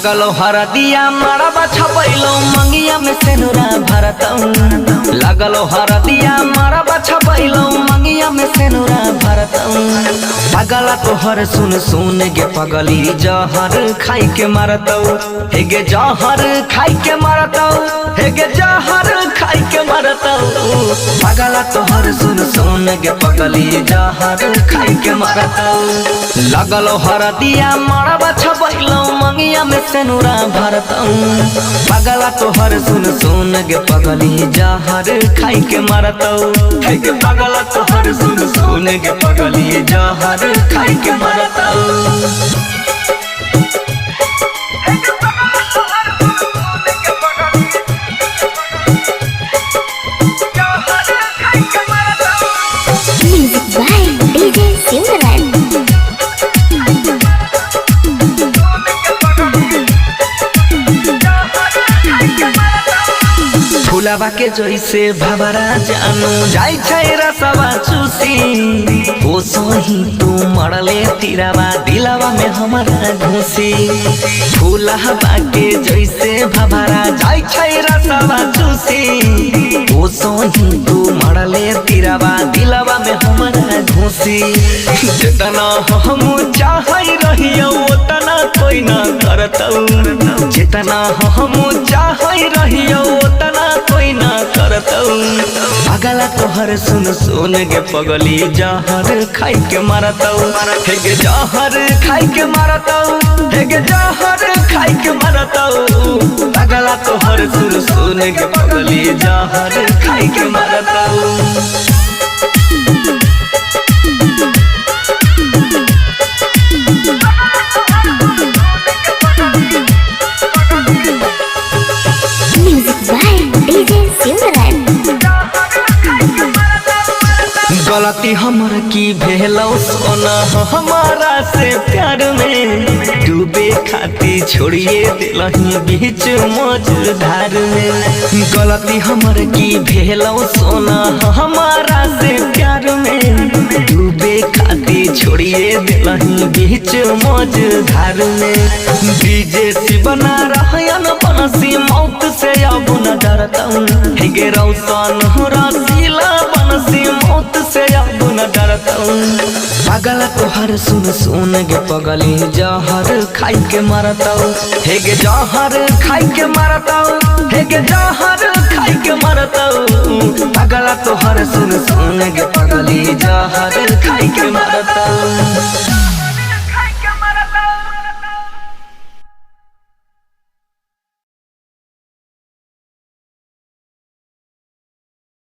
लगलो हरदिया मारबा छपैलो मंगिया में सेनुरा भरतौ। लगलो हरदिया मारबा छपैलो मंगिया में सेनुरा भरतौ। पगला तोहर सुन सुन गे पगली जहर खाई के मारतौ। हे गे जहर खाई के मारतौ। हे गे जहर खाई के मारतौ। पगला तोहर सुन सुन गे पगली जहर खाई के मारतौ। लगलो हरदिया मारबा छपैलो मंगिया में सेनुरा भरतौ। पगला तोहर सुन सुन गे पगली जहर खाई के मारतौ। हे गे पगला तोहर सुन सुन गे पगली जहर खाई के मारतौ। Music by DJ Simran. फुलाबा के जैसे भवरा जानू जाई छै रसवा चूसी। ओ सही तू मरले तीरावा दिलवा में हमारा घुसी। फुलाबा के जैसे भवरा जाई छै रसवा चूसी। ओ सही तू मरले तीरावा दिलवा में हमारा घुसी। जितना हम चाहई रहियो उतना कोई ना करतौ। जितना हम चाहई रहियो उतना कोई ना करतौ। पगला तोहर सुन सुन गे पगली जहर खाई के मारतौ। हे गे जहर खाई के मारतौ। हे गे जहर खाई के मारतौ। पगला तोहर सुन सुन गे पगली जहर खाई के मारतौ। Music by DJ Simran. गलती हमर की भेलौ सोना हमारा से प्यार में। डूबे खाती छोड़िए दिलही बीच मझधार में। गलती हमर की भेलौ सोना हमारा से प्यार में। डूबे खाती छोड़िए दिलही बीच मझधार में। डीजे शिवना रहयन बनसी मौत से अब न डरतौ। हे गे रौशन रसीला बनसी मौत से अब न डरतौ। पगला तोहर सुन सुन गे पगली जहर खाई के मारतौ। हे गे जहर खाई के मारतौ। हे गे जहर खाई के मारतौ। पगला तोहर सुन सुन गे पगली जहर खाई के मारतौ।